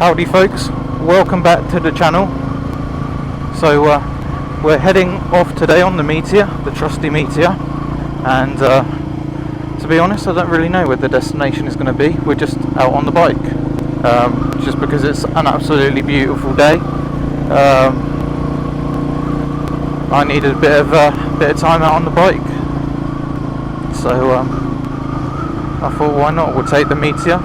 Howdy folks, welcome back to the channel. So we're heading off today on the Meteor, the trusty Meteor, and to be honest I don't really know where the destination is going to be. We're just out on the bike, just because it's an absolutely beautiful day. I needed a bit of time out on the bike, so I thought why not, we'll take the Meteor.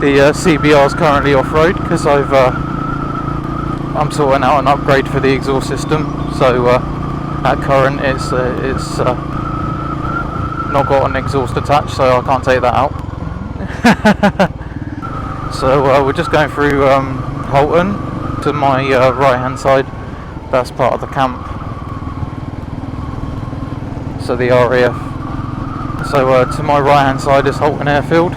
The CBR is currently off-road because I'm sorting out an upgrade for the exhaust system. So at current it's not got an exhaust attached, so I can't take that out. So we're just going through Holton to my right hand side. That's part of the camp, so the RAF. So to my right hand side is Holton Airfield.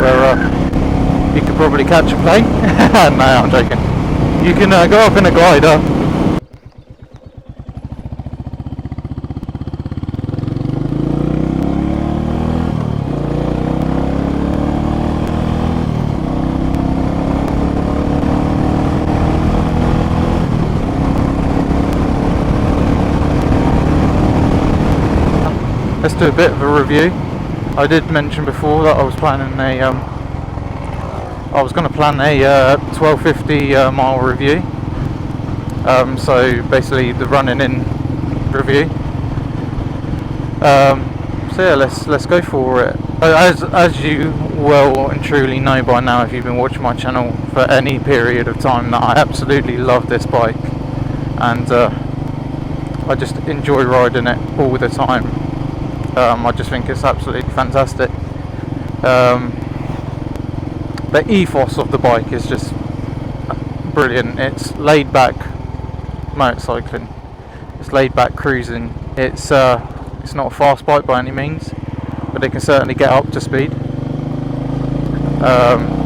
Where you could probably catch a plane. No, I'm joking. You can go up in a glider. Let's do a bit of a review. I did mention before that I was planning going to plan a 1250 mile review. So basically the running in review. So yeah, let's go for it. As you well and truly know by now, if you've been watching my channel for any period of time, that I absolutely love this bike, and I just enjoy riding it all the time. I just think it's absolutely fantastic. The ethos of the bike is just brilliant. It's laid back motorcycling. It's laid back cruising. It's not a fast bike by any means, but it can certainly get up to speed.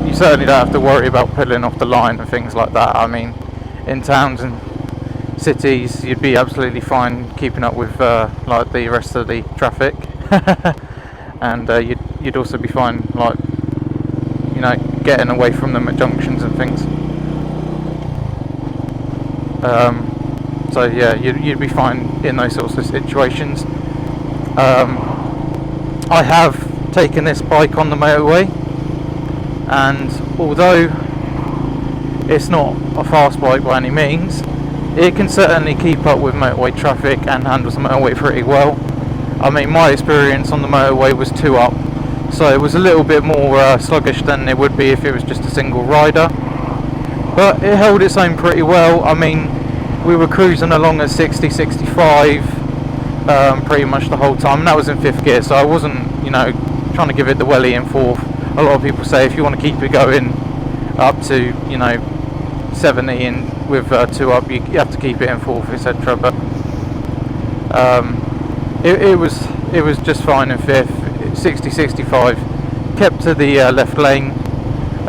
You certainly don't have to worry about pulling off the line and things like that. I mean, in towns and cities you'd be absolutely fine keeping up with like the rest of the traffic. And you'd also be fine, like, you know, getting away from them at junctions and things. So yeah, you'd be fine in those sorts of situations. I have taken this bike on the motorway, and although it's not a fast bike by any means, it can certainly keep up with motorway traffic and handles the motorway pretty well. I mean, my experience on the motorway was 2 up, so it was a little bit more sluggish than it would be if it was just a single rider, but it held its own pretty well. I mean, we were cruising along at 60-65 pretty much the whole time, and that was in 5th gear, so I wasn't, you know, trying to give it the welly in 4th. A lot of people say if you want to keep it going up to, you know, 70 and with 2 up, you have to keep it in 4th, etc. But it was just fine in 5th. 60-65, kept to the left lane.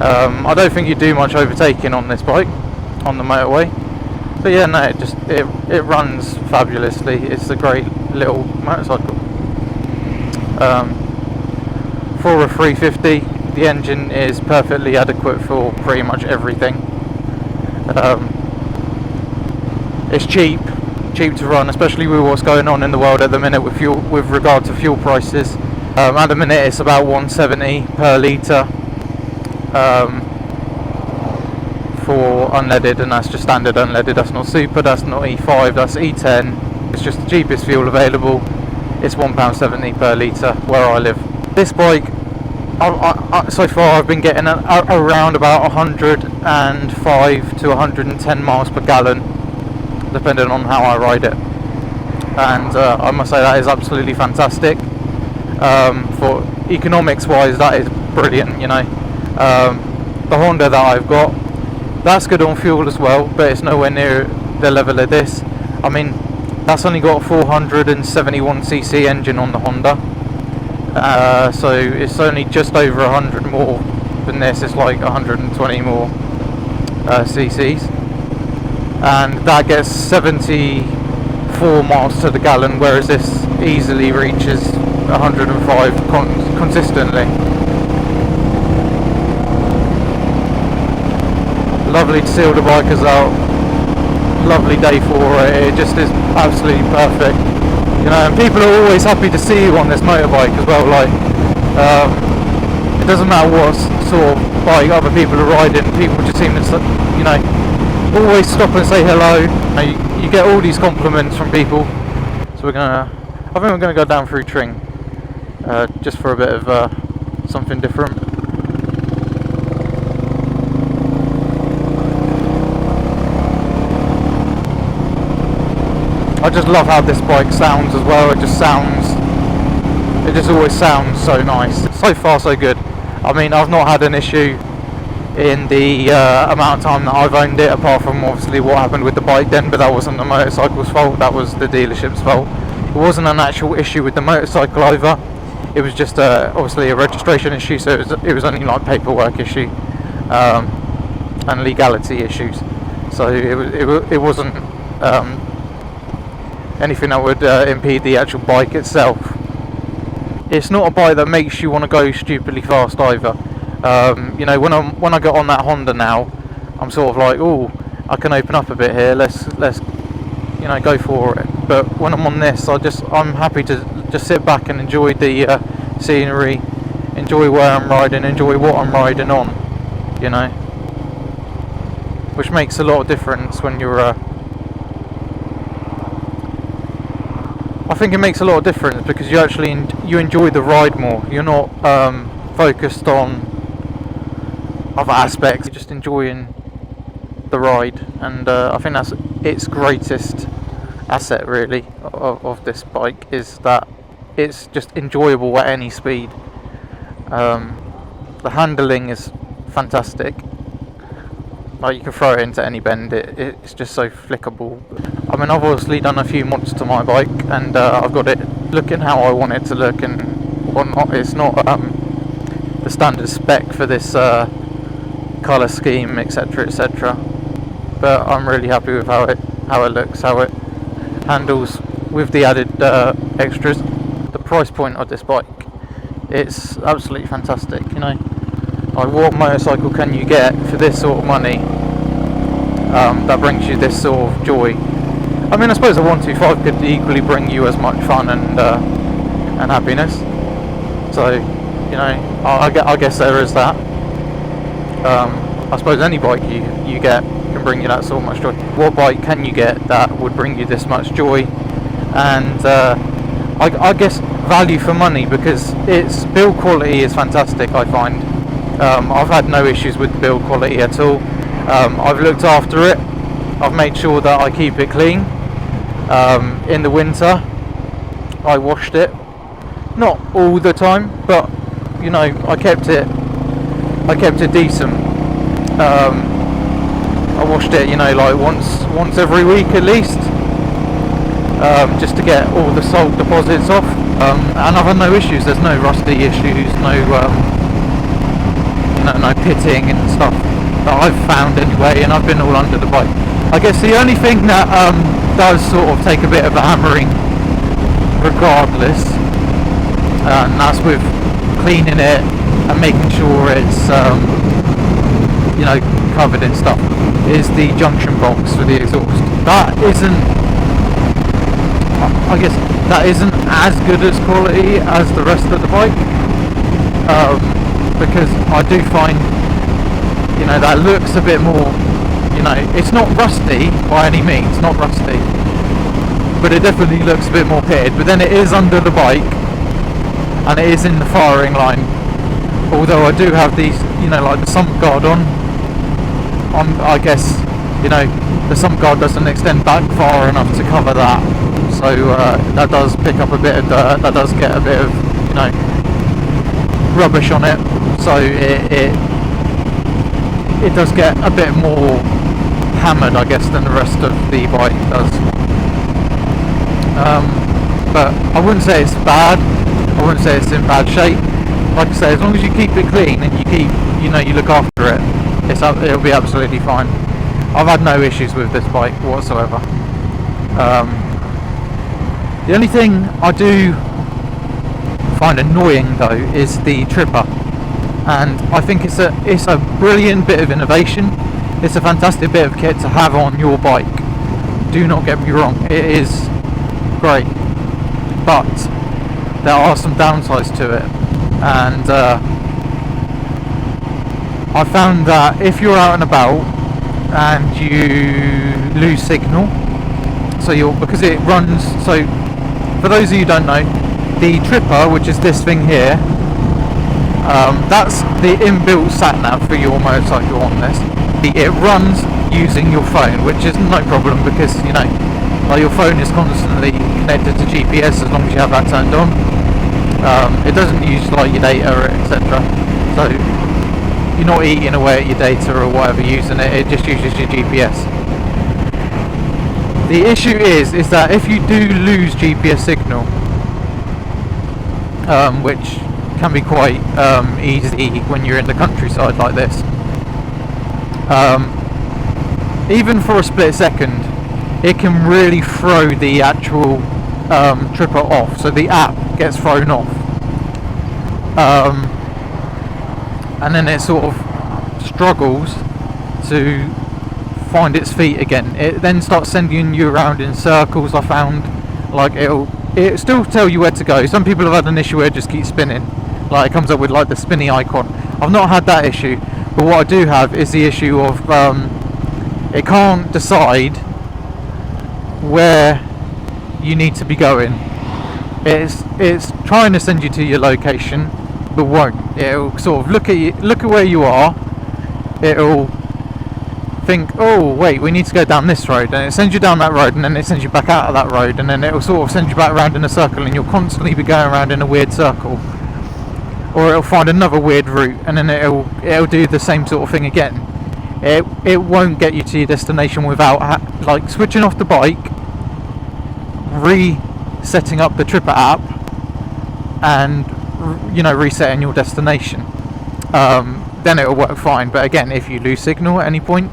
I don't think you do much overtaking on this bike on the motorway, but yeah, no, it runs fabulously. It's a great little motorcycle. For a 350, the engine is perfectly adequate for pretty much everything. It's cheap to run, especially with what's going on in the world at the minute with regard to fuel prices. At the minute it's about 170 per litre for unleaded, and that's just standard unleaded. That's not super, that's not E5, that's E10. It's just the cheapest fuel available. It's £1.70 per litre where I live. This bike, so far I've been getting around about 105 to 110 miles per gallon, depending on how I ride it, and I must say that is absolutely fantastic. For economics wise, that is brilliant, you know. The Honda that I've got, that's good on fuel as well, but it's nowhere near the level of this. I mean, that's only got a 471cc engine on the Honda, so it's only just over 100 more than this. It's like 120 more cc's, and that gets 70 4 miles to the gallon, whereas this easily reaches 105 consistently. Lovely to see all the bikers out. Lovely day for it. It just is absolutely perfect. You know, and people are always happy to see you on this motorbike as well. Like, it doesn't matter what sort of bike other people are riding. People just seem to, you know, always stop and say hello. You get all these compliments from people. So I think we're gonna go down through Tring, just for a bit of something different. I just love how this bike sounds as well. It just always sounds so nice. So far so good. I mean, I've not had an issue in the amount of time that I've owned it, apart from obviously what happened with the bike then, but that wasn't the motorcycle's fault, that was the dealership's fault. It wasn't an actual issue with the motorcycle either. It was just obviously a registration issue, so it was only like paperwork issue and legality issues. So it wasn't anything that would impede the actual bike itself. It's not a bike that makes you want to go stupidly fast either. You know, when I get on that Honda now, I'm sort of like, oh, I can open up a bit here. Let's you know, go for it. But when I'm on this, I'm happy to just sit back and enjoy the scenery, enjoy where I'm riding, enjoy what I'm riding on. You know, which makes a lot of difference when you're. I think it makes a lot of difference because you actually you enjoy the ride more. You're not focused on other aspects. You're just enjoying the ride, and I think that's its greatest asset really of this bike, is that it's just enjoyable at any speed. The handling is fantastic. Like, you can throw it into any bend, it's just so flickable. I mean, I've obviously done a few mods to my bike, and I've got it looking how I want it to look and whatnot. It's not the standard spec for this colour scheme, etc, etc. But I'm really happy with how it looks, how it handles with the added extras. The price point of this bike, it's absolutely fantastic, you know. Like, what motorcycle can you get for this sort of money that brings you this sort of joy? I mean, I suppose a 125 could equally bring you as much fun and happiness. So, you know, I guess there is that. I suppose any bike you get can bring you that so much joy. What bike can you get that would bring you this much joy? And I guess value for money, because its build quality is fantastic, I find. I've had no issues with the build quality at all. I've looked after it. I've made sure that I keep it clean. In the winter, I washed it. Not all the time, but you know, I kept it decent. I washed it, you know, like once every week at least, just to get all the salt deposits off. And I've had no issues. There's no rusty issues, no pitting and stuff that I've found anyway, and I've been all under the bike. I guess the only thing that does sort of take a bit of a hammering regardless, and that's with cleaning it and making sure it's you know, covered in stuff, is the junction box for the exhaust. That isn't, I guess that isn't as good as quality as the rest of the bike, because I do find, you know, that looks a bit more, you know, it's not rusty by any means, not rusty, but it definitely looks a bit more pitted. But then it is under the bike, and it is in the firing line. Although I do have these, you know, like the sump guard on, I guess, you know, the sump guard doesn't extend back far enough to cover that, so that does pick up a bit of dirt, that does get a bit of, you know, rubbish on it, so it does get a bit more hammered, I guess, than the rest of the bike does. But I wouldn't say it's bad, I wouldn't say it's in bad shape. Like I say, as long as you keep it clean and you keep, you know, you look after it, it'll be absolutely fine. I've had no issues with this bike whatsoever. The only thing I do find annoying though is the tripper, and I think it's a brilliant bit of innovation. It's a fantastic bit of kit to have on your bike, do not get me wrong, it is great, but there are some downsides to it. And I found that if you're out and about and you lose signal, because it runs, so for those of you who don't know, the tripper, which is this thing here, that's the inbuilt sat nav for your motorcycle on this. It runs using your phone, which is no problem because, you know, like your phone is constantly connected to GPS as long as you have that turned on. It doesn't use like your data, etc. So you're not eating away at your data or whatever using it, it just uses your GPS. The issue is that if you do lose GPS signal, which can be quite easy when you're in the countryside like this, even for a split second, it can really throw the actual tripper off, so the app gets thrown off, and then it sort of struggles to find its feet again. It then starts sending you around in circles. I found, like, it'll still tell you where to go. Some people have had an issue where it just keeps spinning, like it comes up with like the spinny icon. I've not had that issue, but what I do have is the issue of it can't decide where you need to be going. It's trying to send you to your location, but won't. It'll sort of look at where you are. It'll think, oh wait, we need to go down this road, and it sends you down that road, and then it sends you back out of that road, and then it'll sort of send you back around in a circle, and you'll constantly be going around in a weird circle. Or it'll find another weird route, and then it'll do the same sort of thing again. It won't get you to your destination without like switching off the bike, resetting up the tripper app, and resetting your destination. Then it'll work fine. But again, if you lose signal at any point,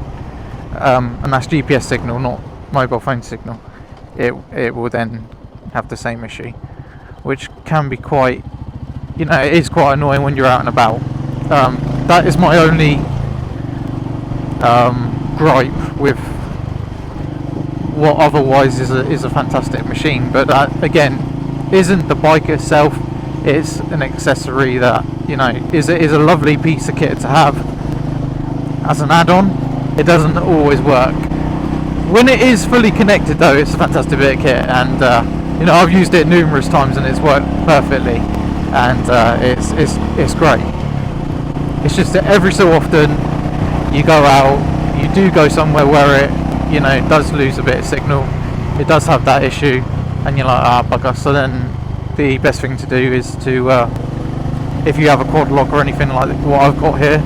and that's GPS signal, not mobile phone signal, it will then have the same issue, which can be quite, it is quite annoying when you're out and about. That is my only gripe with what otherwise is a fantastic machine. But that again isn't the bike itself, it's an accessory that is a lovely piece of kit to have as an add-on. It doesn't always work. When it is fully connected though, it's a fantastic bit of kit, and I've used it numerous times and it's worked perfectly, and it's great. It's just that every so often you go out, you do go somewhere where it does lose a bit of signal, it does have that issue, and you're like, bugger. So then the best thing to do is to if you have a quad lock or anything like what I've got here,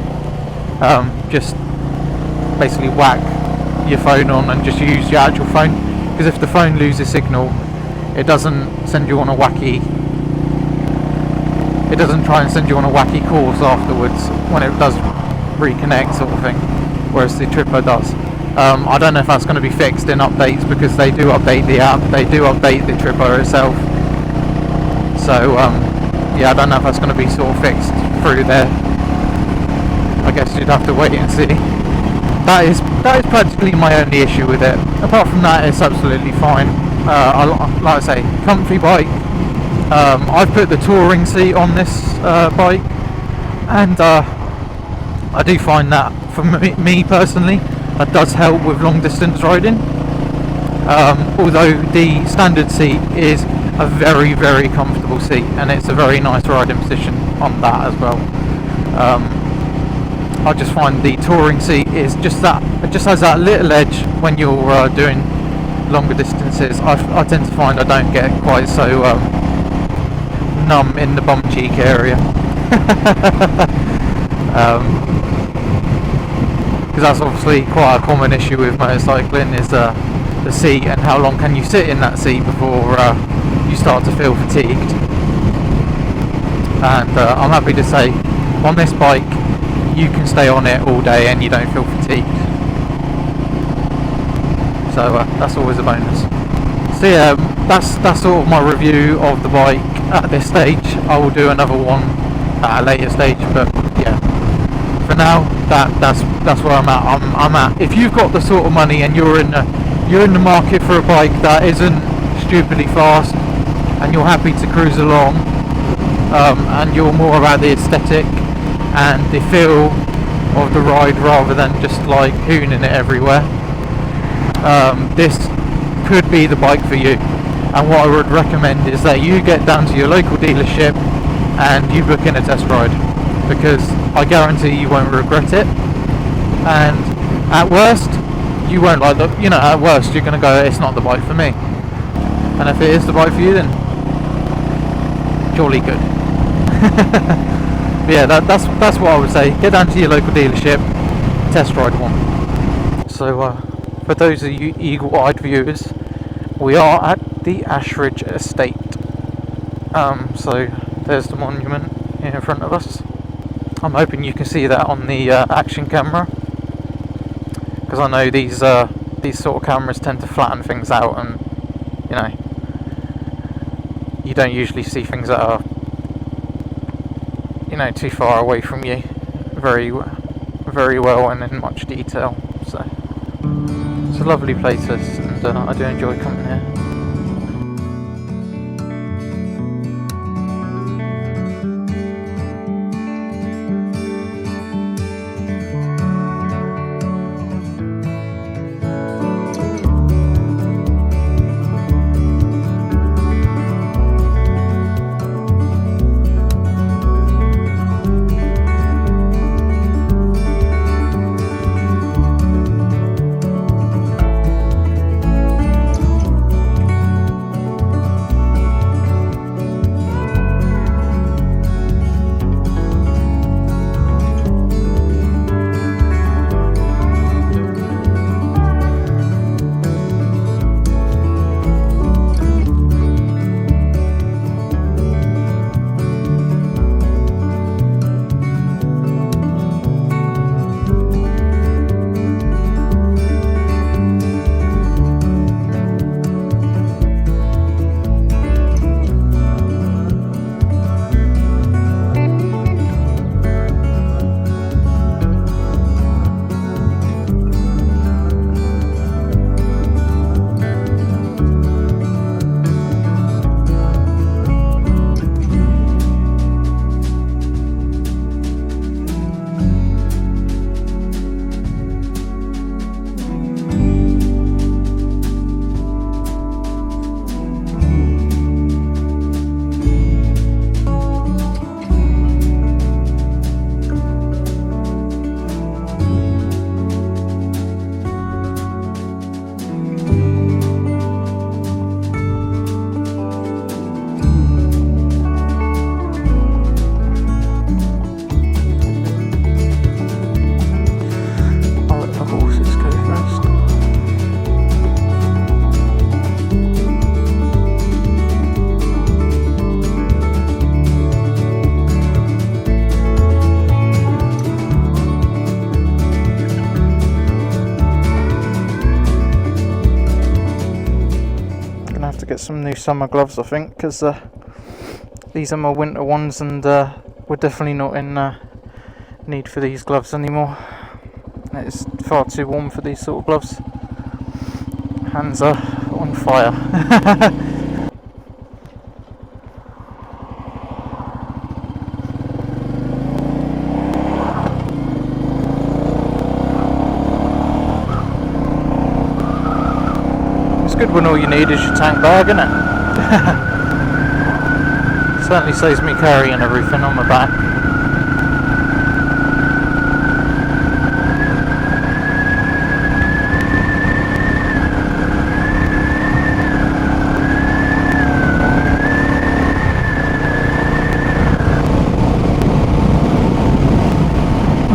just basically whack your phone on and just use your actual phone, because if the phone loses signal, it doesn't send you on a wacky, it doesn't try and send you on a wacky course afterwards when it does reconnect, sort of thing, whereas the tripper does. I don't know if that's going to be fixed in updates, because they do update the app, they do update the tripper itself, so yeah, I don't know if that's going to be sort of fixed through there. I guess you'd have to wait and see. That is practically my only issue with it. Apart from that, it's absolutely fine. Like I say, comfy bike. I've put the touring seat on this bike, and I do find that for me personally, that does help with long distance riding. Although the standard seat is a very, very comfortable seat, and it's a very nice riding position on that as well. I just find the touring seat is just that, it just has that little edge when you're doing longer distances. I tend to find I don't get quite so numb in the bum cheek area, because that's obviously quite a common issue with motorcycling, is the seat, and how long can you sit in that seat before you start to feel fatigued. And I'm happy to say on this bike you can stay on it all day and you don't feel fatigued, so that's always a bonus. So yeah, that's sort of my review of the bike at this stage. I will do another one at a later stage, but yeah, for now that's where I'm at. I'm at. If you've got the sort of money and you're in the market for a bike that isn't stupidly fast and you're happy to cruise along, and you're more about the aesthetic and the feel of the ride rather than just like hooning it everywhere, this could be the bike for you. And what I would recommend is that you get down to your local dealership and you book in a test ride, because I guarantee you won't regret it. And at worst, you won't like the, at worst you're going to go, it's not the bike for me. And if it is the bike for you, then jolly good. But yeah, that's what I would say. Get down to your local dealership, test ride one. So for those of you eagle-eyed viewers, we are at the Ashridge Estate. So there's the monument here in front of us. I'm hoping you can see that on the action camera, because I know these sort of cameras tend to flatten things out, and you don't usually see things that are too far away from you very well and in much detail. So it's a lovely place, and I do enjoy coming here. Get some new summer gloves, I think, because these are my winter ones, and we're definitely not in need for these gloves anymore. It's far too warm for these sort of gloves. Hands are on fire. Good when all you need is your tank bag, isn't it? Certainly saves me carrying everything on my back.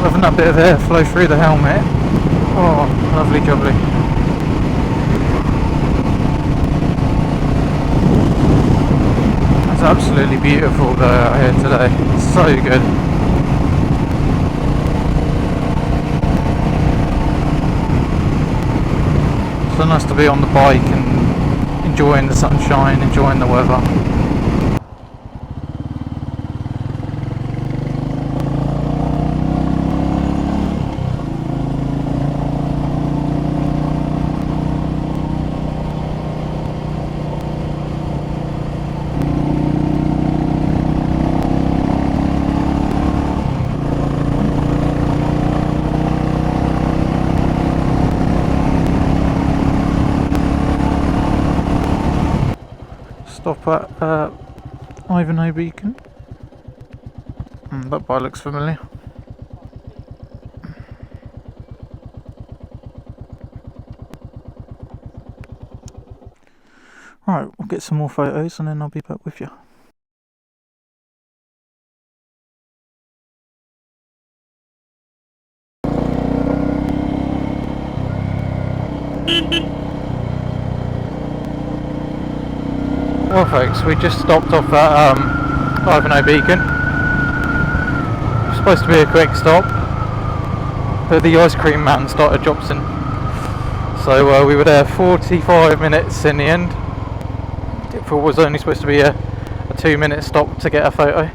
Loving that bit of airflow through the helmet. Oh, lovely jubbly. Absolutely beautiful though out here today. It's so good. So nice to be on the bike and enjoying the sunshine, enjoying the weather. Stop at Ivern Beacon. That bike looks familiar. Alright, we'll get some more photos and then I'll be back with you. Well folks, we just stopped off at Ivern Beacon. It's supposed to be a quick stop, but the ice cream man started jobsing. So we were there 45 minutes in the end. It was only supposed to be a 2-minute stop to get a photo.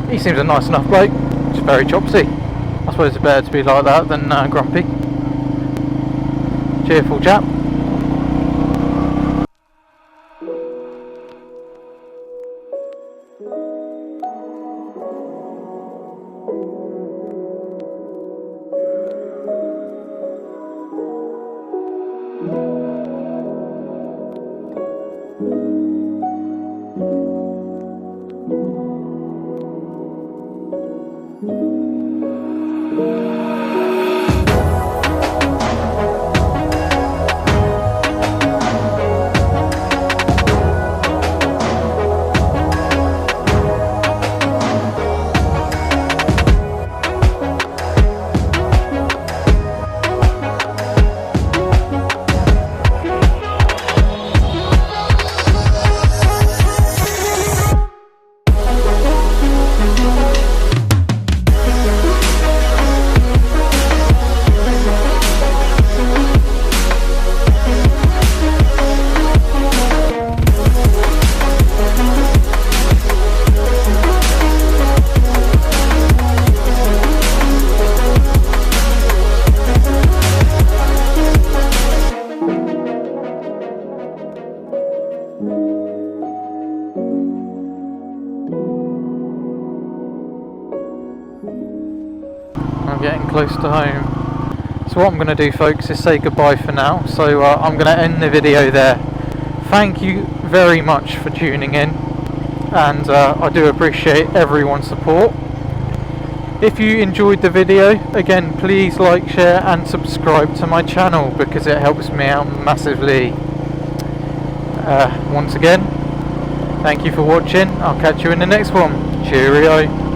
He seems a nice enough bloke, just very chopsy. I suppose it's better to be like that than grumpy. Cheerful chap. I'm getting close to home. So what I'm going to do folks is say goodbye for now. So I'm going to end the video there. Thank you very much for tuning in, and I do appreciate everyone's support. If you enjoyed the video, again please like, share and subscribe to my channel because it helps me out massively. Once again, thank you for watching. I'll catch you in the next one. Cheerio.